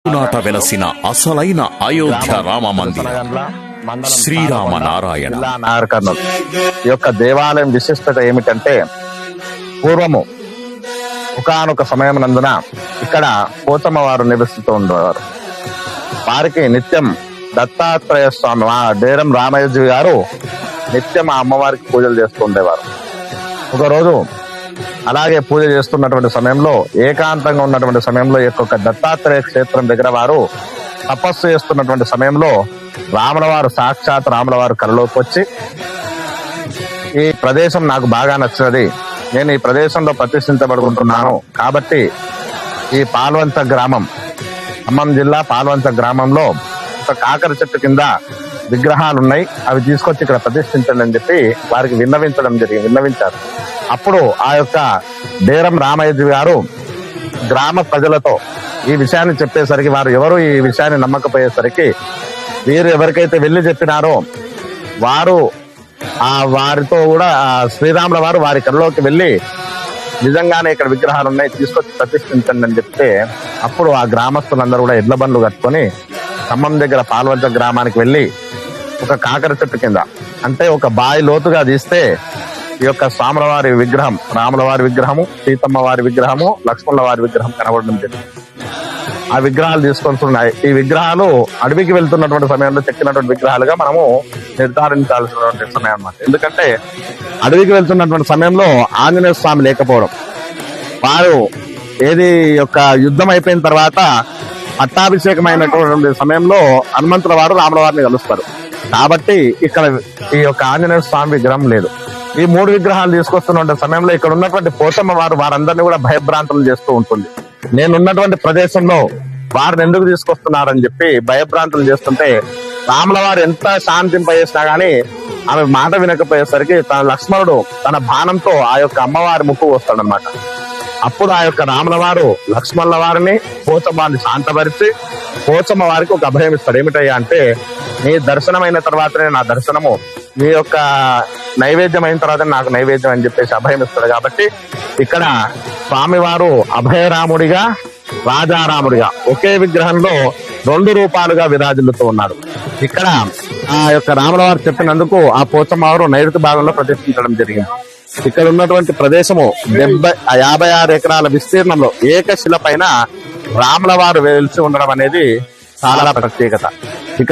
నాట వెలసిన అసలైన అయోధ్య రామ మందిరం శ్రీరామ నారాయణ. ఈ యొక్క దేవాలయం విశిష్టత ఏమిటంటే, పూర్వము ఒకానొక సమయం నందున ఇక్కడ పోచమ్మ వారు నివసిస్తూ ఉండేవారు. వారికి నిత్యం దత్తాత్రేయ స్వామి డేరం రామయ్యజీ గారు నిత్యం ఆ అమ్మవారికి పూజలు చేస్తూ ఉండేవారు. ఒకరోజు అలాగే పూజ చేస్తున్నటువంటి సమయంలో, ఏకాంతంగా ఉన్నటువంటి సమయంలో ఈ యొక్క దత్తాత్రేయ క్షేత్రం దగ్గర వారు తపస్సు చేస్తున్నటువంటి సమయంలో రాములవారు సాక్షాత్ రాములవారు కలలోకి వచ్చి, ఈ ప్రదేశం నాకు బాగా నచ్చినది, నేను ఈ ప్రదేశంలో ప్రతిష్ఠించబడుకుంటున్నాను కాబట్టి ఈ పాల్వంచ గ్రామం, ఖమ్మం జిల్లా పాల్వంచ గ్రామంలో ఒక కాకర చెట్టు కింద విగ్రహాలు ఉన్నాయి, అవి తీసుకొచ్చి ఇక్కడ ప్రతిష్ఠించండి అని చెప్పి వారికి విన్నవించారు. అప్పుడు ఆ యొక్క డేరం రామయ్యజీ గారు గ్రామ ప్రజలతో ఈ విషయాన్ని చెప్పేసరికి, వారు ఎవరు ఈ విషయాన్ని నమ్మకపోయేసరికి, వీరు ఎవరికైతే వెళ్లి చెప్పినారో వారితో కూడా శ్రీరాముల వారు వారి కళ్ళలోకి వెళ్లి నిజంగానే ఇక్కడ విగ్రహాలు ఉన్నాయి, తీసుకొచ్చి ప్రతిష్ఠించండి అని చెప్తే, అప్పుడు ఆ గ్రామస్తులందరూ కూడా ఎడ్ల బండ్లు కట్టుకొని ఖమ్మం దగ్గర పాల్వంచ గ్రామానికి వెళ్లి ఒక కాకర చెట్టు కింద, అంటే ఒక బావి లోతుగా తీస్తే ఈ యొక్క స్వాములవారి విగ్రహం, రాముల వారి విగ్రహము, సీతమ్మ వారి విగ్రహము, లక్ష్మణుల వారి విగ్రహం కనబడడం జరిగింది. ఆ విగ్రహాలు తీసుకొస్తున్నాయి. ఈ విగ్రహాలు అడవికి వెళ్తున్నటువంటి సమయంలో చెక్కినటువంటి విగ్రహాలుగా మనము నిర్ధారించాల్సినటువంటి సమయం అన్నమాట. ఎందుకంటే అడవికి వెళ్తున్నటువంటి సమయంలో ఆంజనేయ స్వామి లేకపోవడం, వారు ఏది యొక్క యుద్ధం అయిపోయిన తర్వాత పట్టాభిషేకమైనటువంటి సమయంలో హనుమంతుల వారు రాముల వారిని కలుస్తారు. కాబట్టి ఇక్కడ ఈ యొక్క ఆంజనేయ స్వామి విగ్రహం లేదు. ఈ మూడు విగ్రహాలు తీసుకొస్తున్న సమయంలో ఇక్కడ ఉన్నటువంటి పోచమ్మ వారు వారందరినీ కూడా భయభ్రాంతులు చేస్తూ ఉంటుంది. నేనున్నటువంటి ప్రదేశంలో వారిని ఎందుకు తీసుకొస్తున్నారని చెప్పి భయభ్రాంతులు చేస్తుంటే, రాముల వారు ఎంత శాంతింపజేసినా గానీ ఆమె మాట వినకపోయేసరికి తన లక్ష్మణుడు తన బాణంతో ఆ యొక్క అమ్మవారి ముక్కు వస్తాడనమాట. అప్పుడు ఆ యొక్క రాముల వారు లక్ష్మణుల వారిని, పోచమ్మని శాంతపరిచి పోచమ్మ వారికి ఒక అభయం ఇస్తాడు. ఏమిటయ్యా అంటే, నీ దర్శనమైన తర్వాతనే నా దర్శనము, నీ యొక్క నైవేద్యం అయిన తర్వాత నాకు నైవేద్యం అని చెప్పేసి అభయం ఇస్తాడు. కాబట్టి ఇక్కడ స్వామివారు అభయరాముడిగా, రాజారాముడిగా ఒకే విగ్రహంలో 2 రూపాలుగా విరాజిల్లుతూ ఉన్నాడు. ఇక్కడ ఆ యొక్క రాముల వారు చెప్పినందుకు ఆ పోచమ్మ వారు నైరుతి భాగంలో ప్రతిష్ఠించడం జరిగింది. ఇక్కడ ఉన్నటువంటి ప్రదేశము 56 ఎకరాల విస్తీర్ణంలో ఏకశిల పైన రాముల వారు వెలిసి ఉండడం అనేది చాలా ప్రత్యేకత.